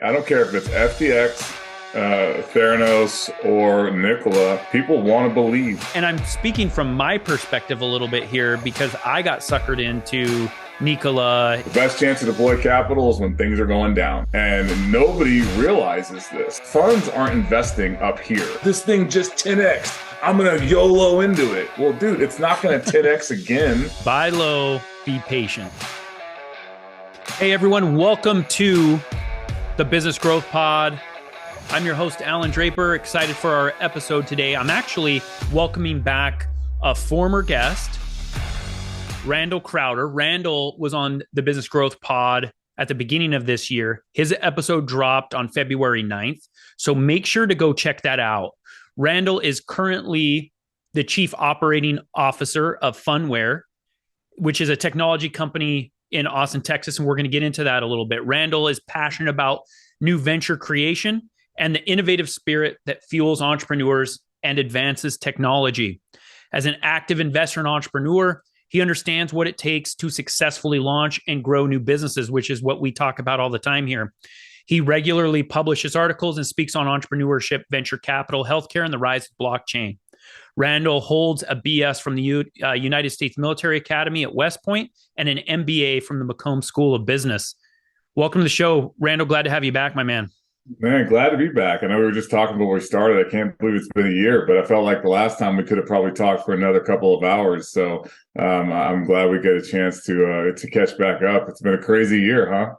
I don't care if it's FTX, Theranos, or Nikola. People want to believe. And I'm speaking from my perspective a little bit here because I got suckered into Nikola. The best chance to deploy capital is when things are going down. And nobody realizes this. Funds aren't investing up here. This thing just 10x. I'm going to YOLO into it. Well, dude, it's not going to 10x again. Buy low, be patient. Hey, everyone. Welcome to the Business Growth Pod. I'm your host, Allan Draper. Excited for our episode today. I'm actually welcoming back a former guest, Randall Crowder. Randall was on the Business Growth Pod at the beginning of this year. His episode dropped on February 9th. So make sure to go check that out. Randall is currently the Chief Operating Officer of Phunware, which is a technology company in Austin, Texas. And we're going to get into that a little bit. Randall is passionate about new venture creation and the innovative spirit that fuels entrepreneurs and advances technology. As an active investor and entrepreneur, he understands what it takes to successfully launch and grow new businesses, which is what we talk about all the time here. He regularly publishes articles and speaks on entrepreneurship, venture capital, healthcare, and the rise of blockchain. Randall holds a BS from the United States Military Academy at West Point and an MBA from the Macomb School of Business. Welcome to the show, Randall. Glad to have you back, my man. Man, glad to be back. I know we were just talking before we started. I can't believe it's been a year, but I felt like the last time we could have probably talked for another couple of hours. So I'm glad we get a chance to catch back up. It's been a crazy year, huh?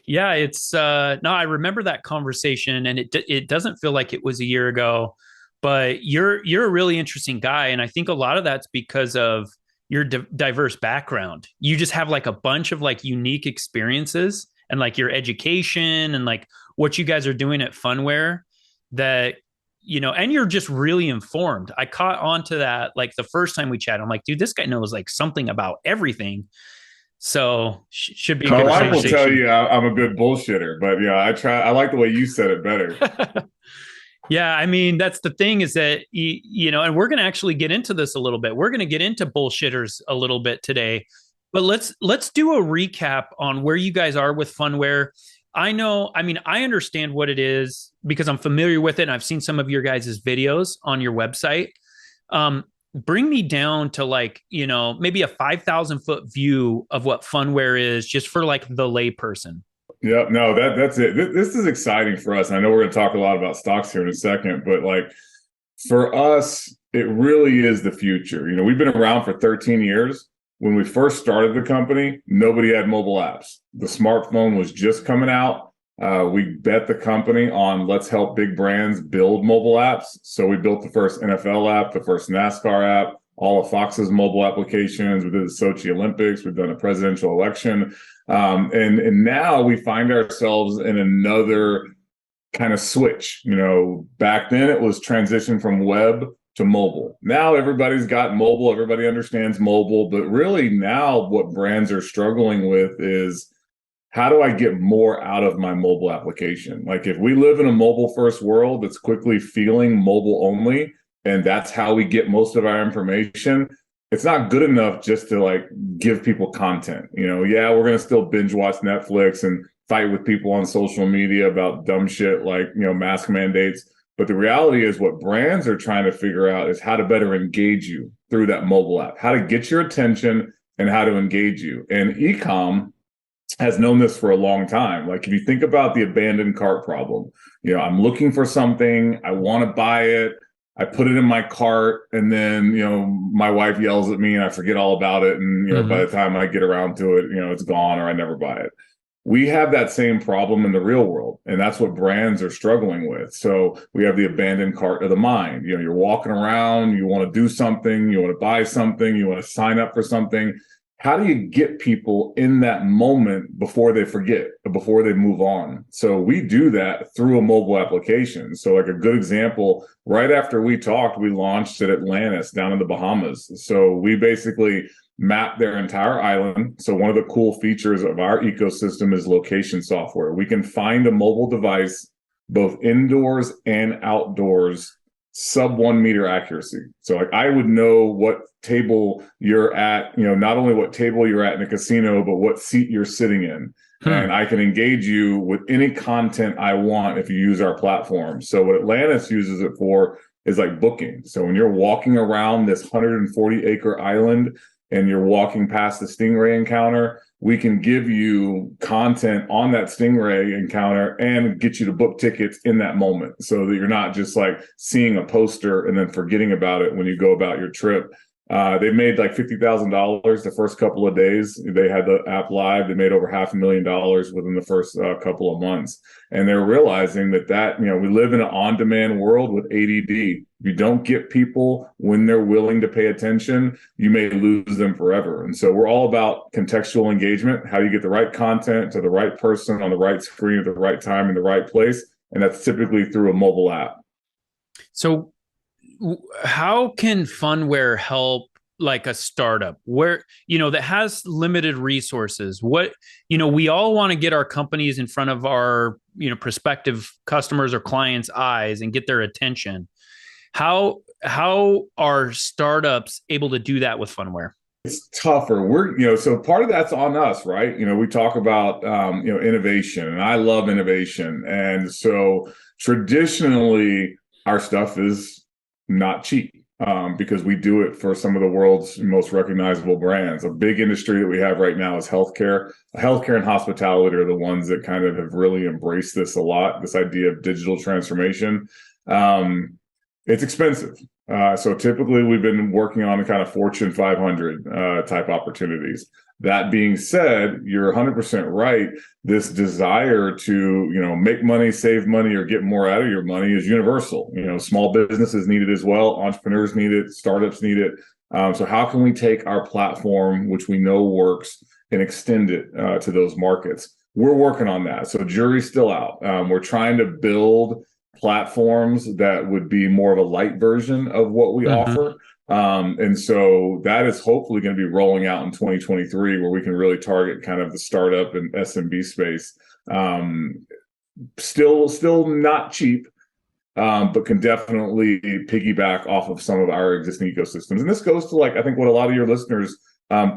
Yeah, it's no, I remember that conversation, and it doesn't feel like it was a year ago. But you're a really interesting guy, and I think a lot of that's because of your diverse background. You just have like a bunch of like unique experiences and like your education and like what you guys are doing at Phunware that, you know, and you're just really informed. I caught on to that like the first time we chatted. I'm like, dude, this guy knows like something about everything. So should be a good conversation. My wife will tell you I'm a good bullshitter, but yeah, I like the way you said it better. Yeah, I mean, that's the thing is that, you know, and we're going to actually get into this a little bit. We're going to get into bullshitters a little bit today, but let's do a recap on where you guys are with Phunware. I understand what it is because I'm familiar with it and I've seen some of your guys' videos on your website. Bring me down to like, you know, maybe a 5,000 foot view of what Phunware is just for like the layperson. Yeah, no, that's it. This is exciting for us. I know we're going to talk a lot about stocks here in a second, but like for us, it really is the future. You know, we've been around for 13 years. When we first started the company, nobody had mobile apps. The smartphone was just coming out. We bet the company on let's help big brands build mobile apps. So we built the first NFL app, the first NASCAR app, all of Fox's mobile applications. We did the Sochi Olympics. We've done a presidential election. And now we find ourselves in another kind of switch. You know, back then it was transition from web to mobile. Now everybody's got mobile. Everybody understands mobile. But really now what brands are struggling with is how do I get more out of my mobile application? Like if we live in a mobile first world that's quickly feeling mobile only, and that's how we get most of our information, it's not good enough just to like give people content. You know, yeah, we're going to still binge watch Netflix and fight with people on social media about dumb shit like, you know, mask mandates. But the reality is what brands are trying to figure out is how to better engage you through that mobile app, how to get your attention and how to engage you. And e-com has known this for a long time. Like if you think about the abandoned cart problem, you know, I'm looking for something, I want to buy it, I put it in my cart, and then, you know, my wife yells at me and I forget all about it. And, you know, by the time I get around to it, you know, it's gone or I never buy it. We have that same problem in the real world. And that's what brands are struggling with. So we have the abandoned cart of the mind. You know, you're walking around, you want to do something, you want to buy something, you want to sign up for something. How do you get people in that moment before they forget, before they move on? So we do that through a mobile application. So like a good example, right after we talked, we launched at Atlantis down in the Bahamas. So we basically map their entire island. So one of the cool features of our ecosystem is location software. We can find a mobile device both indoors and outdoors, sub 1 meter accuracy. So like I would know what table you're at, you know, not only what table you're at in a casino, but what seat you're sitting in. And I can engage you with any content I want if you use our platform. So what Atlantis uses it for is like booking. So when you're walking around this 140-acre island and you're walking past the stingray encounter, we can give you content on that stingray encounter and get you to book tickets in that moment, so that you're not just like seeing a poster and then forgetting about it when you go about your trip. They made like $50,000 the first couple of days. They had the app live. They made over $500,000 within the first couple of months. And they're realizing that, we live in an on-demand world with ADD. If you don't get people when they're willing to pay attention, you may lose them forever. And so we're all about contextual engagement. How do you get the right content to the right person on the right screen at the right time in the right place? And that's typically through a mobile app. So how can Phunware help like a startup where, that has limited resources? We all want to get our companies in front of our, prospective customers or clients' eyes and get their attention. How are startups able to do that with Phunware? It's tougher. So part of that's on us, right? We talk about, innovation, and I love innovation. And so traditionally our stuff is not cheap, because we do it for some of the world's most recognizable brands. A big industry that we have right now is healthcare. Healthcare and hospitality are the ones that kind of have really embraced this a lot, this idea of digital transformation. It's expensive. So typically we've been working on the kind of Fortune 500 type opportunities. That being said, you're 100% right. This desire to, make money, save money, or get more out of your money is universal. Small businesses need it as well. Entrepreneurs need it. Startups need it. So how can we take our platform, which we know works, and extend it to those markets? We're working on that. So jury's still out. We're trying to build platforms that would be more of a light version of what we offer. And so that is hopefully going to be rolling out in 2023, where we can really target kind of the startup and SMB space. Still not cheap, but can definitely piggyback off of some of our existing ecosystems. And this goes to I think what a lot of your listeners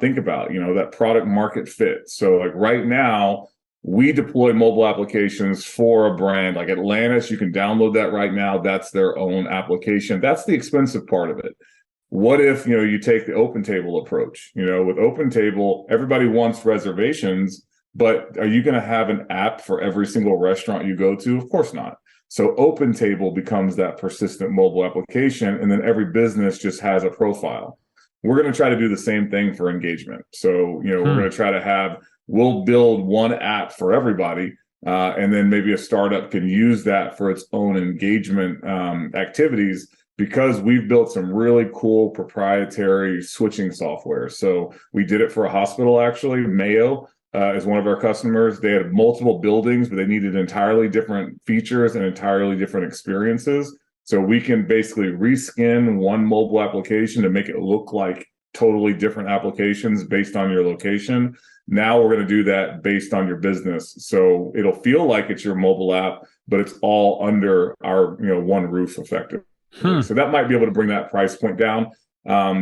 think about, that product market fit. So right now, we deploy mobile applications for a brand like Atlantis. You can download that right now. That's their own application. That's the expensive part of it. What if, you take the OpenTable approach? With OpenTable, everybody wants reservations, but are you going to have an app for every single restaurant you go to? Of course not. So OpenTable becomes that persistent mobile application, and then every business just has a profile. We're going to try to do the same thing for engagement. So, we're going to try to we'll build one app for everybody, and then maybe a startup can use that for its own engagement activities, because we've built some really cool proprietary switching software. So we did it for a hospital, actually. Mayo is one of our customers. They had multiple buildings, but they needed entirely different features and entirely different experiences. So we can basically reskin one mobile application to make it look like totally different applications based on your location. Now we're going to do that based on your business. So it'll feel like it's your mobile app, but it's all under our, one roof effectively. So that might be able to bring that price point down.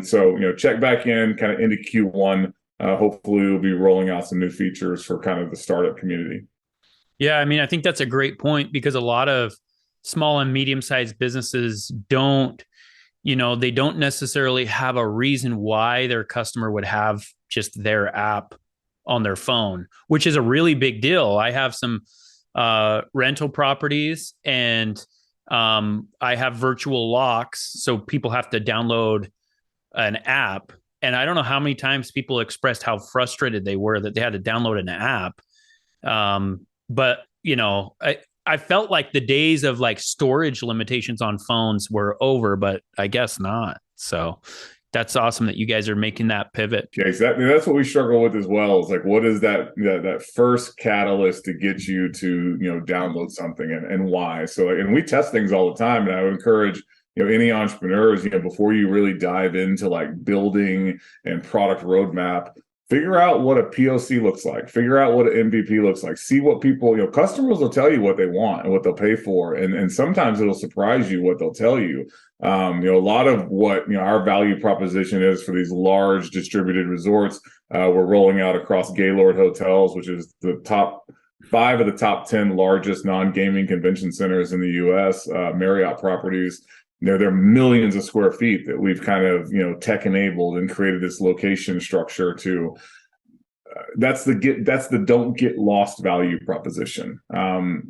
So, check back in kind of into Q1. Hopefully we'll be rolling out some new features for kind of the startup community. Yeah. I mean, I think that's a great point, because a lot of small and medium-sized businesses don't necessarily have a reason why their customer would have just their app on their phone, which is a really big deal. I have some rental properties, and I have virtual locks, so people have to download an app. And I don't know how many times people expressed how frustrated they were that they had to download an app. But I felt like the days of storage limitations on phones were over, but I guess not. So that's awesome that you guys are making that pivot. Yeah, exactly. That's what we struggle with as well. Is what is that first catalyst to get you to download something, and why? So and we test things all the time, and I would encourage any entrepreneurs before you really dive into building and product roadmap, Figure out what a POC looks like. Figure out what an MVP looks like. See what people, customers will tell you what they want and what they'll pay for. And sometimes it'll surprise you what they'll tell you. A lot of what, our value proposition is for these large distributed resorts, we're rolling out across Gaylord Hotels, which is the top 5 of the top 10 largest non-gaming convention centers in the U.S., Marriott properties. There are millions of square feet that we've kind of, tech enabled and created this location structure to. That's the don't get lost value proposition.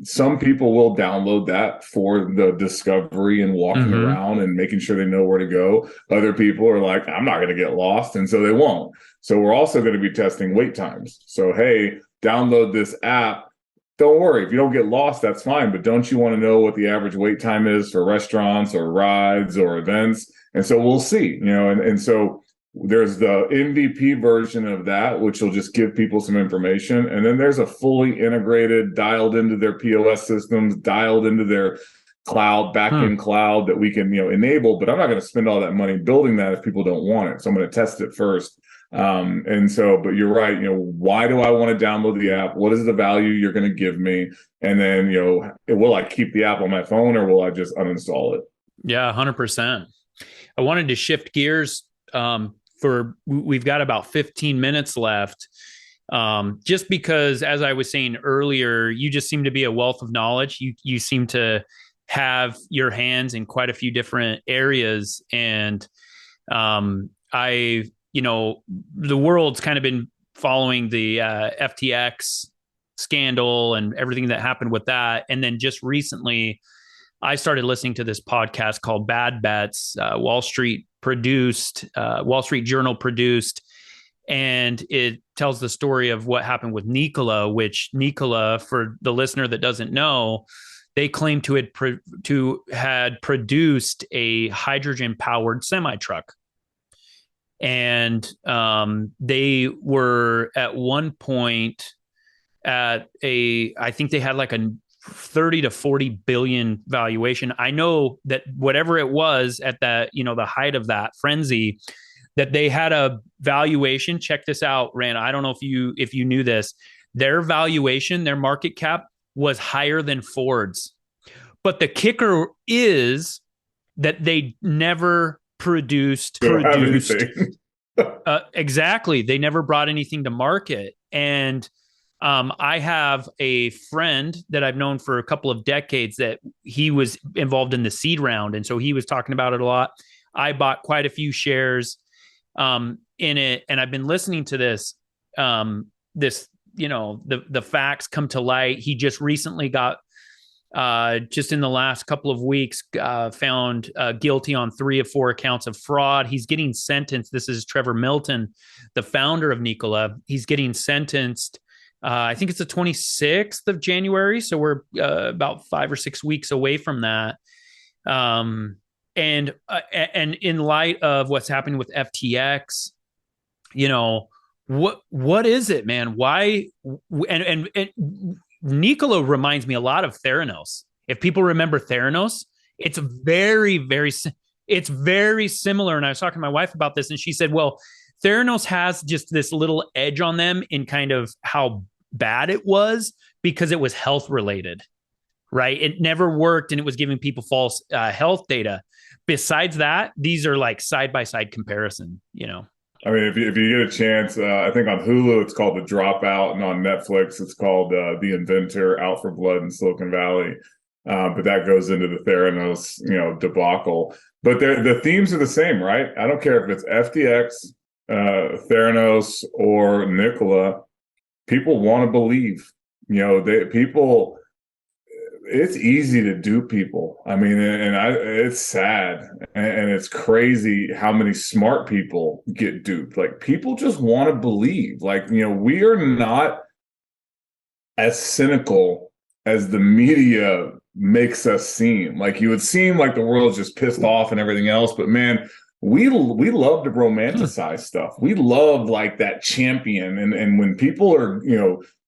Some people will download that for the discovery and walking around and making sure they know where to go. Other people are like, I'm not going to get lost, and so they won't. So we're also going to be testing wait times. So hey, download this app. Don't worry, if you don't get lost, that's fine. But don't you want to know what the average wait time is for restaurants or rides or events? And so we'll see, and so there's the MVP version of that, which will just give people some information. And then there's a fully integrated, dialed into their POS systems, dialed into their cloud, backend cloud that we can, enable. But I'm not going to spend all that money building that if people don't want it. So I'm going to test it first. But you're right, why do I want to download the app? What is the value you're going to give me? And then, will I keep the app on my phone or will I just uninstall it? Yeah, 100%. I wanted to shift gears. We've got about 15 minutes left. Just because, as I was saying earlier, you just seem to be a wealth of knowledge. You seem to have your hands in quite a few different areas. And, the world's kind of been following the FTX scandal and everything that happened with that. And then just recently, I started listening to this podcast called Bad Bets, Wall Street Journal produced, and it tells the story of what happened with Nikola, which Nikola, for the listener that doesn't know, they claim to had produced a hydrogen-powered semi-truck. And they were at one point I think they had like a 30 to 40 billion valuation. I know that whatever it was at that, the height of that frenzy, that they had a valuation. Check this out, Rand. I don't know if you knew this. Their valuation, their market cap was higher than Ford's. But the kicker is that they never produced exactly. They never brought anything to market. And I have a friend that I've known for a couple of decades that he was involved in the seed round. And so he was talking about it a lot. I bought quite a few shares in it. And I've been listening to this, the facts come to light. He just recently got, just in the last couple of weeks, found guilty on 3 of 4 counts of fraud. He's getting sentenced. This is Trevor Milton, the founder of Nikola. He's getting sentenced. I think it's the 26th of January. So we're about 5 or 6 weeks away from that. And in light of what's happening with FTX, what is it, man? Why? And Nikola reminds me a lot of Theranos. If people remember Theranos, it's very, it's very similar. And I was talking to my wife about this, and she said, well, Theranos has just this little edge on them in kind of how bad it was because it was health related, right? It never worked and it was giving people false health data. Besides that, these are like side-by-side comparison, I mean, if you get a chance, I think on Hulu, it's called The Dropout, and on Netflix, it's called The Inventor, Out for Blood in Silicon Valley. But that goes into the Theranos, debacle. But the themes are the same, right? I don't care if it's FTX, Theranos, or Nikola. People want to believe, it's easy to dupe people. I mean, it's sad and it's crazy how many smart people get duped. Like, people just want to believe. Like, we are not as cynical as the media makes us seem. Like, you would seem like the world's just pissed off and everything else, but man, we love to romanticize stuff. We love like that champion, and when people are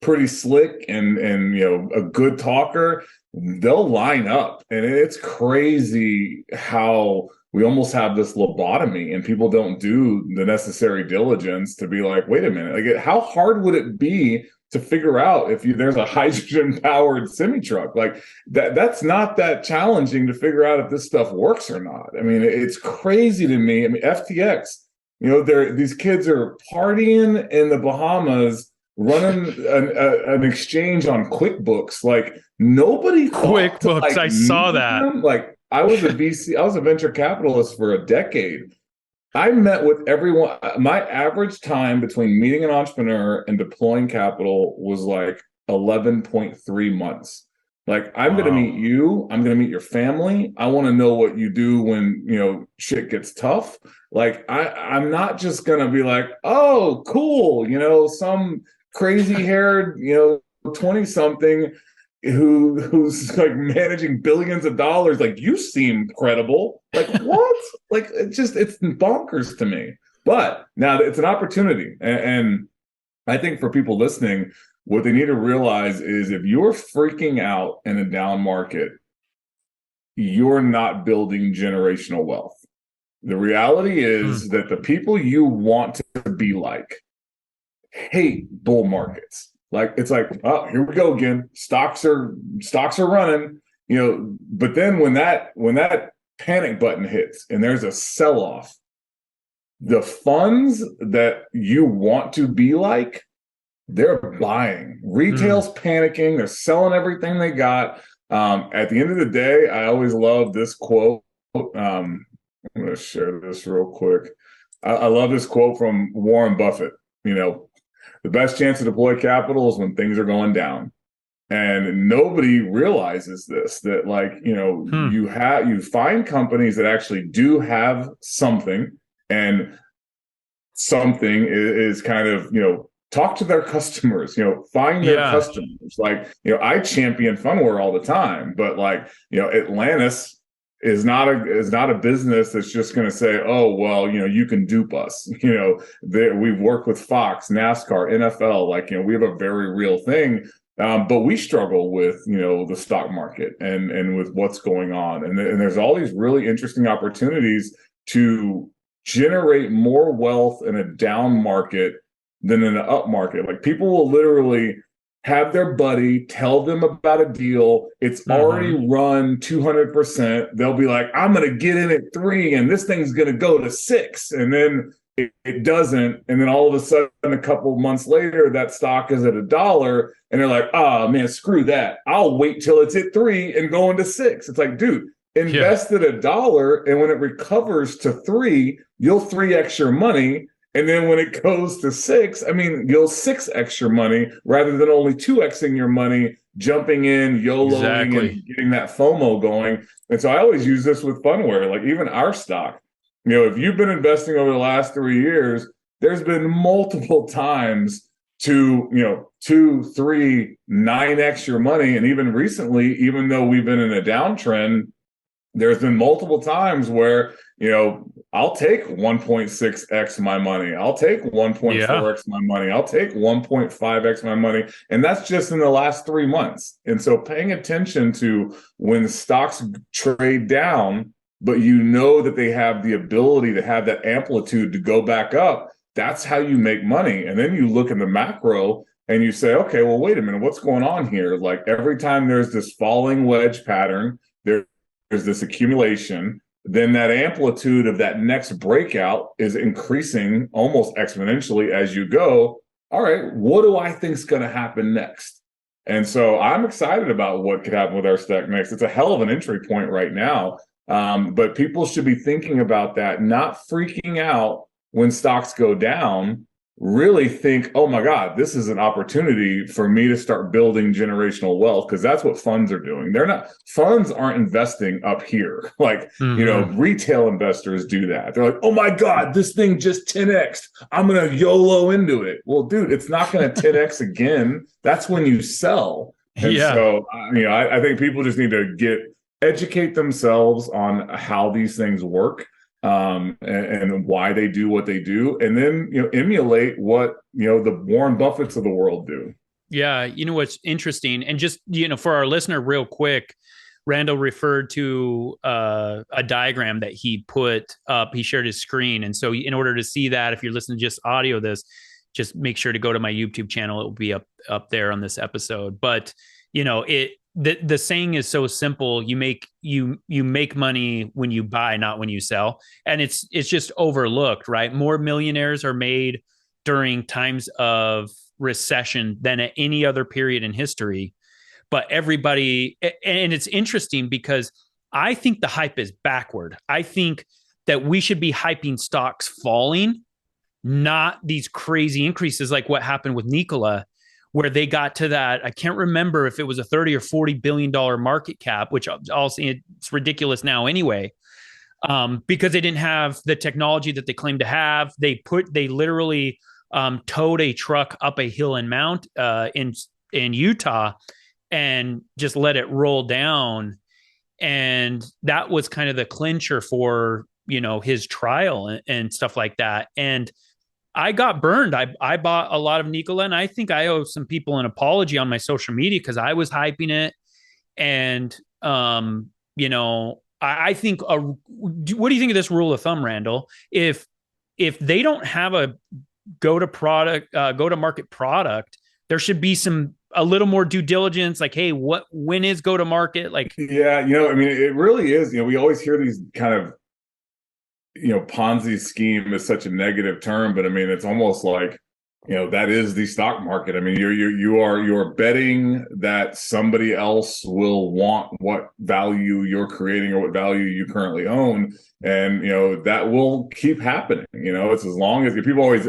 pretty slick and a good talker, they'll line up. And it's crazy how we almost have this lobotomy, and people don't do the necessary diligence to be like, wait a minute, like how hard would it be to figure out if there's a hydrogen powered semi truck? Like that's not that challenging to figure out if this stuff works or not. I mean, it's crazy to me. I mean, FTX, these kids are partying in the Bahamas, running an exchange on QuickBooks. Like nobody QuickBooks. I saw that. Them. Like I was a venture capitalist for a decade. I met with everyone. My average time between meeting an entrepreneur and deploying capital was like 11.3 months. Like, I'm going to meet you. I'm going to meet your family. I want to know what you do when, shit gets tough. Like, I'm not just going to be like, oh, cool. Some crazy haired, 20 something who's like managing billions of dollars. Like, you seem credible. Like, what? Like, it's bonkers to me. But now it's an opportunity. And I think for people listening, what they need to realize is if you're freaking out in a down market, you're not building generational wealth. The reality is that the people you want to be like hate bull markets. Like, it's like, oh, here we go again. Stocks are running, but then when that panic button hits and there's a sell-off, the funds that you want to be like, they're buying. Retail's panicking. They're selling everything they got. At the end of the day, I always love this quote. I'm going to share this real quick. I love this quote from Warren Buffett. The best chance to deploy capital is when things are going down. And nobody realizes this, that you find companies that actually do have something, and something is kind of, talk to their customers, find their customers. Like, I champion Phunware all the time, but Atlantis is not a business that's just going to say, oh, well, you can dupe us. We've worked with Fox, NASCAR, NFL, we have a very real thing. But we struggle with, the stock market and with what's going on. And there's all these really interesting opportunities to generate more wealth in a down market than in an up market. Like, people will literally have their buddy tell them about a deal. It's already run 200%. They'll be like, I'm going to get in at 3 and this thing's going to go to 6. And then it doesn't. And then all of a sudden, a couple of months later, that stock is at $1. And they're like, oh man, screw that. I'll wait till it's at 3 and go into 6. It's like, dude, invest at $1. And when it recovers to 3, you'll 3x your money. And then when it goes to 6, you'll 6x your money rather than only 2xing your money, jumping in, YOLOing, and getting that FOMO going. And so I always use this with Phunware, like even our stock. If you've been investing over the last 3 years, there's been multiple times to, 2, 3, 9x your money. And even recently, even though we've been in a downtrend, there's been multiple times where, I'll take 1.6x my money. I'll take 1.4x my money. I'll take 1.5x my money. And that's just in the last 3 months. And so paying attention to when stocks trade down, but that they have the ability to have that amplitude to go back up, that's how you make money. And then you look in the macro and you say, okay, well, wait a minute, what's going on here? Like, every time there's this falling wedge pattern, there's this accumulation, then that amplitude of that next breakout is increasing almost exponentially as you go. All right, what do I think is going to happen next? And so I'm excited about what could happen with our stock next. It's a hell of an entry point right now. But people should be thinking about that, not freaking out when stocks go down. Really think, oh my God, this is an opportunity for me to start building generational wealth, because that's what funds are doing. Funds aren't investing up here. Like, retail investors do that. They're like, oh my God, this thing just 10x. I'm going to YOLO into it. Well, dude, it's not going to 10x again. That's when you sell. And so, I think people just need to educate themselves on how these things work. And why they do what they do, and then emulate what the Warren Buffetts of the world do. Yeah, what's interesting, and just for our listener, real quick, Randall referred to a diagram that he put up. He shared his screen. And so in order to see that, if you're listening to just audio this, just make sure to go to my YouTube channel. It will be up there on this episode. But the saying is so simple. You make money when you buy, not when you sell. And it's just overlooked, right? More millionaires are made during times of recession than at any other period in history. But everybody, and it's interesting because I think the hype is backward. I think that we should be hyping stocks falling, not these crazy increases like what happened with Nikola, where they got to that. I can't remember if it was a 30 or $40 billion market cap, which I'll say it's ridiculous now anyway, because they didn't have the technology that they claimed to have. They literally towed a truck up a hill and mount in Utah and just let it roll down. And that was kind of the clincher for, his trial and stuff like that. And I got burned. I bought a lot of Nikola, and I think I owe some people an apology on my social media because I was hyping it. And, I think, what do you think of this rule of thumb, Randall? If they don't have a go to market product, there should be a little more due diligence. Like, hey, when is go to market? Like, yeah, it really is. We always hear these kind of, Ponzi scheme is such a negative term, but it's almost like, that is the stock market. You're betting that somebody else will want what value you're creating or what value you currently own. And, that will keep happening. It's as long as people always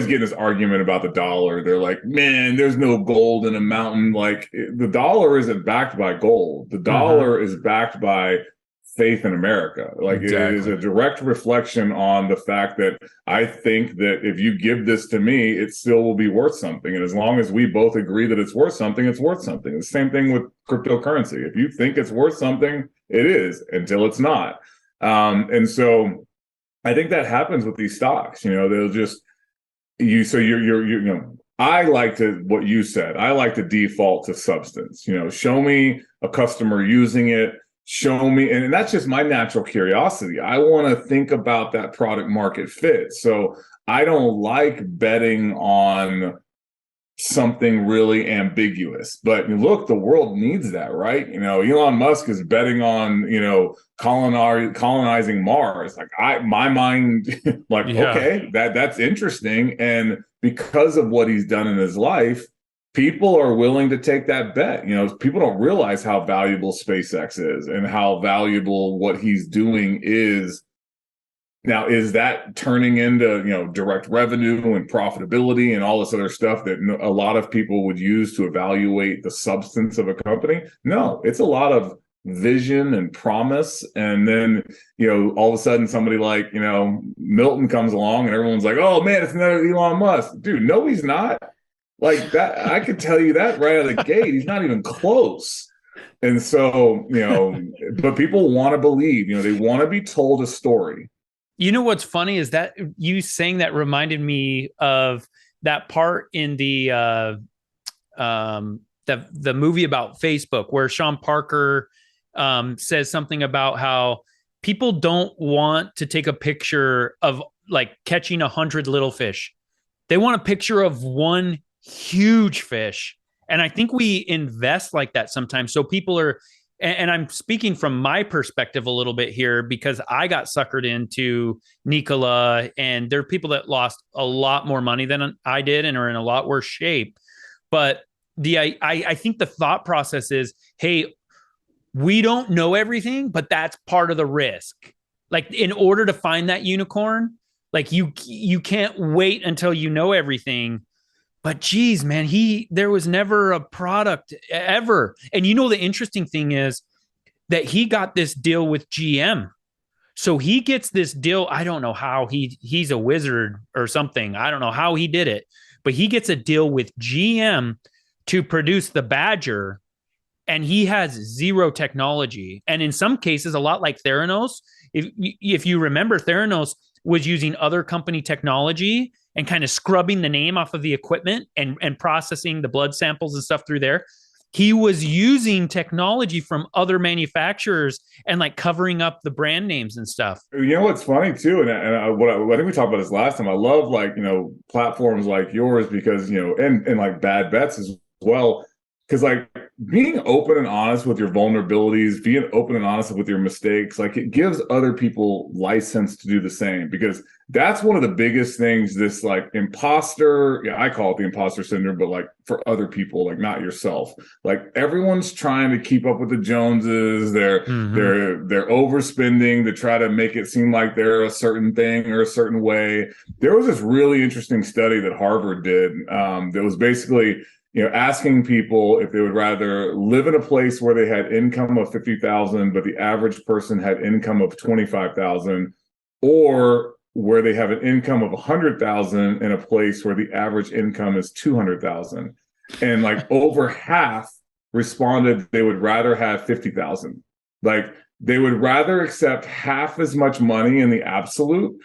get in this argument about the dollar. They're like, man, there's no gold in a mountain. Like, the dollar isn't backed by gold. The dollar is backed by faith in America. Like, exactly. It is a direct reflection on the fact that I think that if you give this to me, it still will be worth something. And as long as we both agree that it's worth something, it's worth something. The same thing with cryptocurrency. If you think it's worth something, it is, until it's not. And so I think that happens with these stocks. They'll just I like to, what you said, I like to default to substance. Show me a customer using it. Show me, and that's just my natural curiosity. I want to think about that product market fit. So I don't like betting on something really ambiguous. But look, the world needs that, right? Elon Musk is betting on, colonizing Mars. Like, my mind, like, yeah. Okay, that's interesting. And because of what he's done in his life, people are willing to take that bet. People don't realize how valuable SpaceX is and how valuable what he's doing is. Now, is that turning into, direct revenue and profitability and all this other stuff that a lot of people would use to evaluate the substance of a company? No, it's a lot of vision and promise. And then, all of a sudden somebody like, Milton comes along and everyone's like, oh man, it's another Elon Musk. Dude, no, he's not. Like that, I could tell you that right out of the gate. He's not even close. And so, but people want to believe, they want to be told a story. What's funny is that you saying that reminded me of that part in the movie about Facebook where Sean Parker says something about how people don't want to take a picture of like catching 100 little fish. They want a picture of one huge fish. And I think we invest like that sometimes. So people are, and I'm speaking from my perspective a little bit here because I got suckered into Nikola, and there are people that lost a lot more money than I did and are in a lot worse shape. But I think the thought process is, hey, we don't know everything, but that's part of the risk. Like, in order to find that unicorn, like you can't wait until you know everything. But geez, man, there was never a product ever. And the interesting thing is that he got this deal with GM. So he gets this deal. I don't know how he's a wizard or something. I don't know how he did it, but he gets a deal with GM to produce the Badger, and he has zero technology. And in some cases, a lot like Theranos, if you remember, Theranos was using other company technology and kind of scrubbing the name off of the equipment and processing the blood samples and stuff through there. he was using technology from other manufacturers and like covering up the brand names and stuff. You know what's funny too, I think we talked about this last time. I love platforms like yours because and like bad bets as well. Because like being open and honest with your vulnerabilities, being open and honest with your mistakes, like it gives other people license to do the same. Because that's one of the biggest things. This like imposter, I call it the imposter syndrome, but like for other people, like not yourself. Like everyone's trying to keep up with the Joneses. They're overspending to try to make it seem like they're a certain thing or a certain way. There was this really interesting study that Harvard did that was basically asking people if they would rather live in a place where they had income of 50,000, but the average person had income of 25,000, or where they have an income of 100,000 in a place where the average income is 200,000. And like over half responded they would rather have 50,000. Like they would rather accept half as much money in the absolute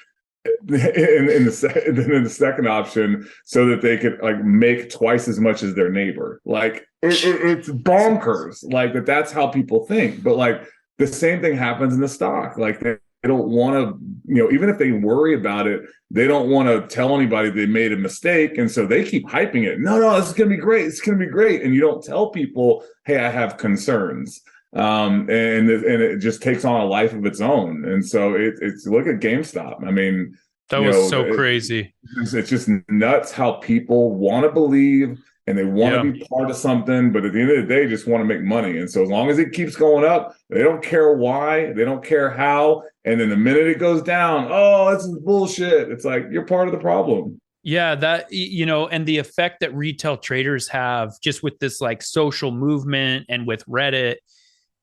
in the second option, so that they could like make twice as much as their neighbor. Like it's bonkers. Like that's how people think. But like the same thing happens in the stock. Like they don't want to, even if they worry about it, they don't want to tell anybody they made a mistake, and so they keep hyping it. No, this is gonna be great. It's gonna be great, and you don't tell people, hey, I have concerns. And it just takes on a life of its own. And so it's look at GameStop. I mean, that was so crazy. It's just nuts how people want to believe and they want to be part of something, but at the end of the day, just want to make money. And so as long as it keeps going up, they don't care why, they don't care how. And then the minute it goes down, oh, this is bullshit. It's like, you're part of the problem. Yeah, that, and the effect that retail traders have just with this like social movement and with Reddit.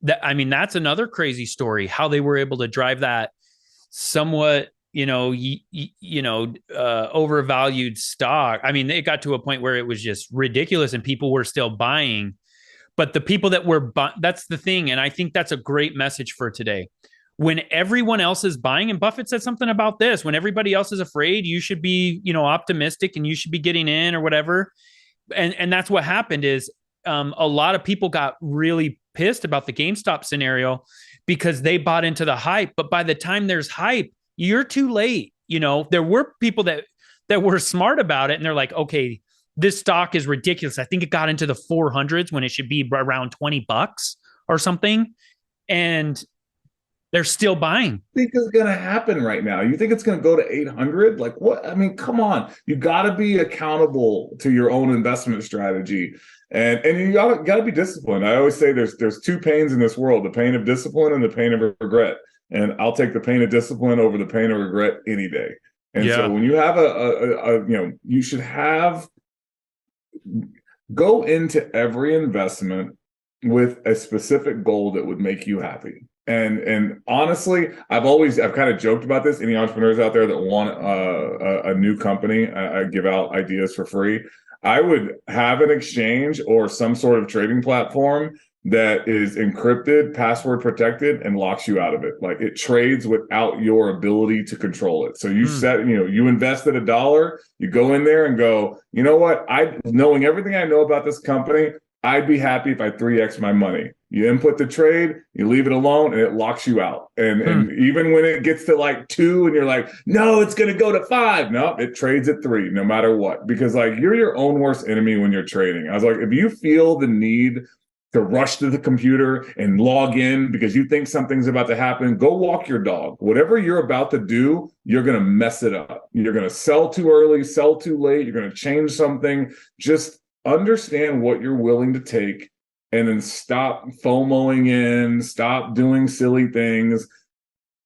That's another crazy story, how they were able to drive that somewhat, overvalued stock. I mean, it got to a point where it was just ridiculous and people were still buying, but the people that were that's the thing. And I think that's a great message for today. When everyone else is buying, and Buffett said something about this, when everybody else is afraid, you should be, optimistic and you should be getting in or whatever. And that's what happened is a lot of people got really pissed about the GameStop scenario because they bought into the hype. But by the time there's hype, you're too late. There were people that were smart about it. And they're like, okay, this stock is ridiculous. I think it got into the 400s when it should be around $20 or something. And they're still buying. Think is going to happen right now? You think it's going to go to 800? Like what? I mean, come on. You got to be accountable to your own investment strategy. And you gotta be disciplined. I always say there's two pains in this world: the pain of discipline and the pain of regret. And I'll take the pain of discipline over the pain of regret any day. And so when you have you should go into every investment with a specific goal that would make you happy. And honestly, I've kind of joked about this. Any entrepreneurs out there that want a new company, I give out ideas for free. I would have an exchange or some sort of trading platform that is encrypted, password protected, and locks you out of it. Like it trades without your ability to control it. So you you invested $1, you go in there and go, you know what? Knowing everything I know about this company, I'd be happy if I 3x my money. You input the trade, you leave it alone, and it locks you out. And even when it gets to like 2 and you're like, no, it's going to go to 5. No, it trades at 3 no matter what. Because like you're your own worst enemy when you're trading. I was like, if you feel the need to rush to the computer and log in because you think something's about to happen, go walk your dog. Whatever you're about to do, you're going to mess it up. You're going to sell too early, sell too late. You're going to change something. Just understand what you're willing to take, and then stop FOMOing in, stop doing silly things.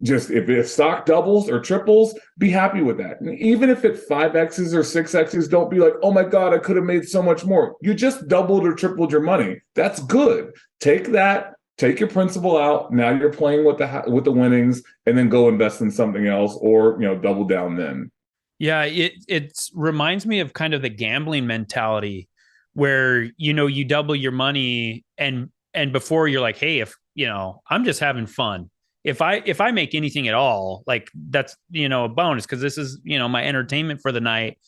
Just if stock doubles or triples, be happy with that. And even if it 5x's or 6x's, don't be like, oh my God, I could have made so much more. You just doubled or tripled your money. That's good. Take that, take your principal out. Now you're playing with the winnings, and then go invest in something else, or double down then. Yeah, it reminds me of kind of the gambling mentality where you double your money and before you're like, hey, if I'm just having fun. If I make anything at all, like that's a bonus because this is my entertainment for the night.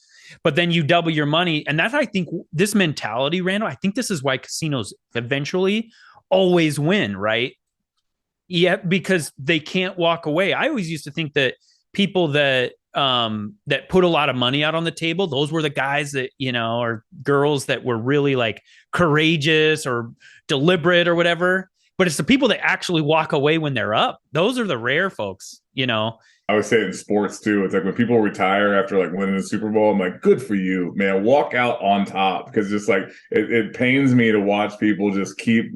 but then you double your money. And that's, I think, this mentality, Randall, I think this is why casinos eventually always win, right? Yeah, because they can't walk away. I always used to think that people that put a lot of money out on the table, those were the guys that, or girls that were really like courageous or deliberate or whatever. But it's the people that actually walk away when they're up. Those are the rare folks, I would say in sports too. It's like when people retire after like winning the Super Bowl, I'm like, good for you, man. Walk out on top, because just like it pains me to watch people just keep,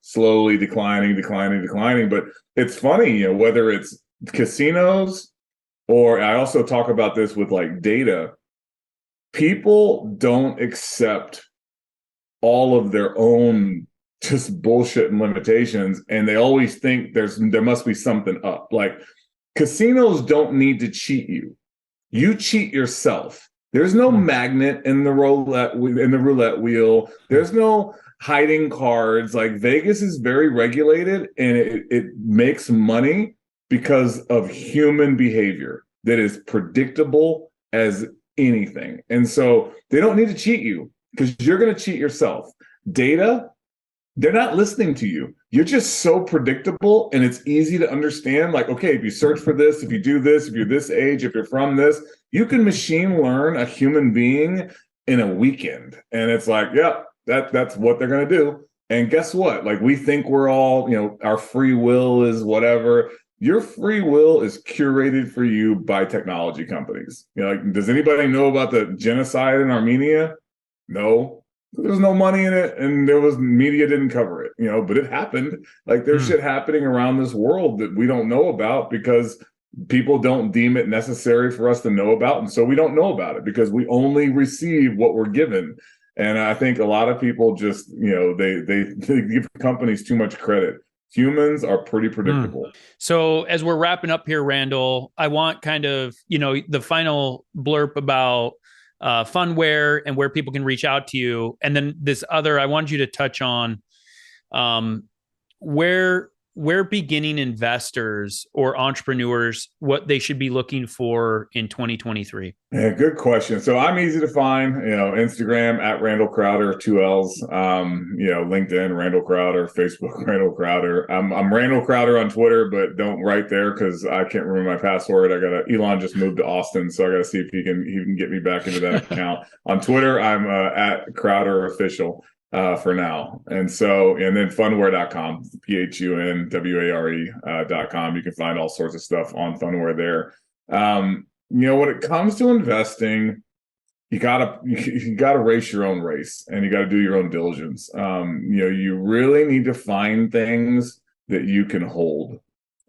slowly declining. But it's funny, whether it's casinos, or I also talk about this with like data. People don't accept all of their own just bullshit and limitations, and they always think there must be something up. Like, casinos don't need to cheat you. You cheat yourself. There's no magnet in the roulette wheel. There's no hiding cards. Like, Vegas is very regulated, and it makes money because of human behavior that is predictable as anything. And so they don't need to cheat you, because you're going to cheat yourself. Data, they're not listening to you. You're just so predictable, and it's easy to understand. Like, okay, if you search for this, if you do this, if you're this age, if you're from this, you can machine learn a human being in a weekend. And it's like, yeah, that's what they're going to do. And guess what? Like, we think we're all, our free will is whatever. Your free will is curated for you by technology companies. Like, does anybody know about the genocide in Armenia? No. There's no money in it, and media didn't cover it, but it happened. Like, there's shit happening around this world that we don't know about because people don't deem it necessary for us to know about. And so we don't know about it because we only receive what we're given. And I think a lot of people just, they give companies too much credit. Humans are pretty predictable. So as we're wrapping up here, Randall, I want kind of, the final blurb about Phunware and where people can reach out to you. And then this other, I wanted you to touch on where beginning investors or entrepreneurs, what they should be looking for in 2023. Yeah, good question. So I'm easy to find, Instagram at Randall Crowder, 2 L's, LinkedIn, Randall Crowder, Facebook, Randall Crowder. I'm Randall Crowder on Twitter, but don't write there because I can't remember my password. Elon just moved to Austin, so I got to see if he can get me back into that account. On Twitter, I'm at Crowder Official. For now. And then Phunware.com, Phunware.com. You can find all sorts of stuff on Phunware there. When it comes to investing, you gotta race your own race, and you gotta do your own diligence. You really need to find things that you can hold.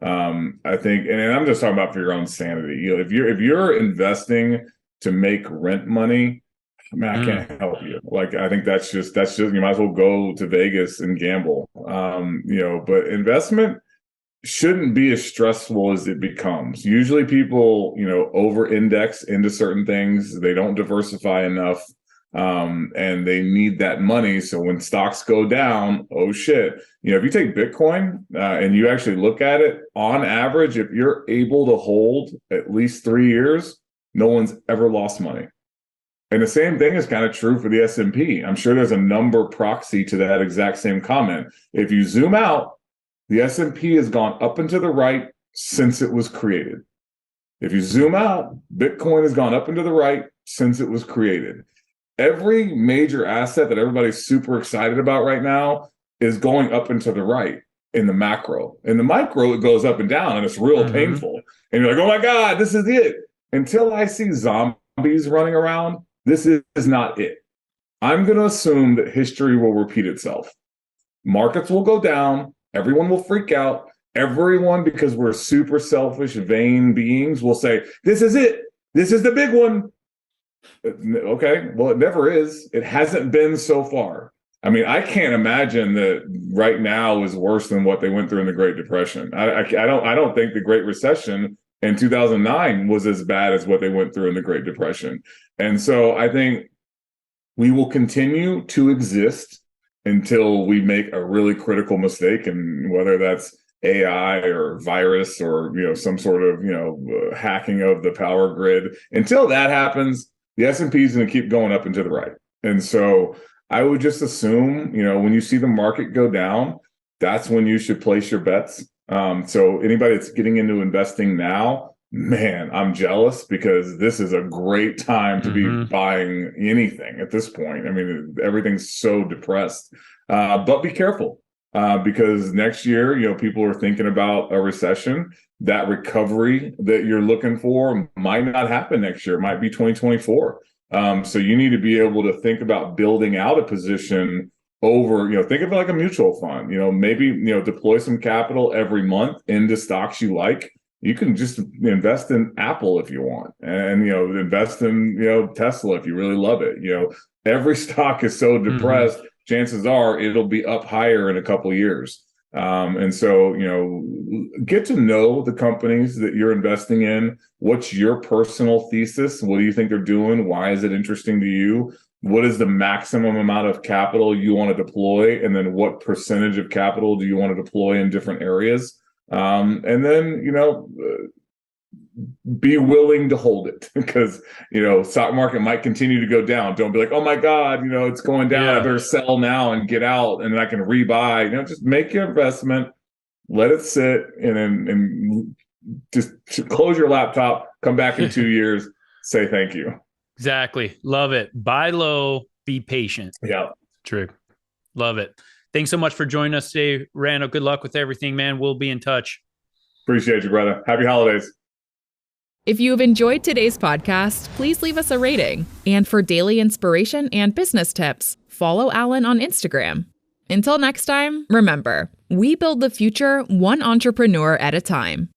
I think, and I'm just talking about for your own sanity. If you're investing to make rent money, I can't help you. Like, I think that's just you might as well go to Vegas and gamble. But investment shouldn't be as stressful as it becomes. Usually people, over-index into certain things. They don't diversify enough, and they need that money. So when stocks go down, oh shit. If you take Bitcoin and you actually look at it, on average, if you're able to hold at least 3 years, no one's ever lost money. And the same thing is kind of true for the S&P. I'm sure there's a number proxy to that exact same comment. If you zoom out, the S&P has gone up and to the right since it was created. If you zoom out, Bitcoin has gone up and to the right since it was created. Every major asset that everybody's super excited about right now is going up and to the right in the macro. In the micro, it goes up and down, and it's real painful. And you're like, oh my God, this is it. Until I see zombies running around, this is not it. I'm going to assume that history will repeat itself. Markets will go down. Everyone will freak out. Everyone, because we're super selfish, vain beings, will say, this is it. This is the big one. Okay, well, it never is. It hasn't been so far. I mean, I can't imagine that right now is worse than what they went through in the Great Depression. I don't think the Great Recession in 2009 was as bad as what they went through in the Great Depression. And so I think we will continue to exist until we make a really critical mistake, and whether that's AI or virus or some sort of hacking of the power grid. Until that happens, the S&P is going to keep going up and to the right. And so I would just assume, when you see the market go down, that's when you should place your bets. So anybody that's getting into investing now, man, I'm jealous, because this is a great time to be buying anything at this point. I mean, everything's so depressed, but be careful, because next year, people are thinking about a recession. That recovery that you're looking for might not happen next year. It might be 2024. So you need to be able to think about building out a position over, think of it like a mutual fund, maybe, deploy some capital every month into stocks you like. You can just invest in Apple if you want, and, invest in, Tesla if you really love it. Every stock is so depressed, chances are it'll be up higher in a couple of years. And so, get to know the companies that you're investing in. What's your personal thesis? What do you think they're doing? Why is it interesting to you? What is the maximum amount of capital you want to deploy? And then what percentage of capital do you want to deploy in different areas? And then, be willing to hold it, because, stock market might continue to go down. Don't be like, oh my God, it's going down. I better sell now and get out, and then I can rebuy. Just make your investment, let it sit, and just close your laptop, come back in 2 years, say thank you. Exactly. Love it. Buy low, be patient. Yeah. True. Love it. Thanks so much for joining us today, Randall. Good luck with everything, man. We'll be in touch. Appreciate you, brother. Happy holidays. If you've enjoyed today's podcast, please leave us a rating. And for daily inspiration and business tips, follow Allan on Instagram. Until next time, remember, we build the future one entrepreneur at a time.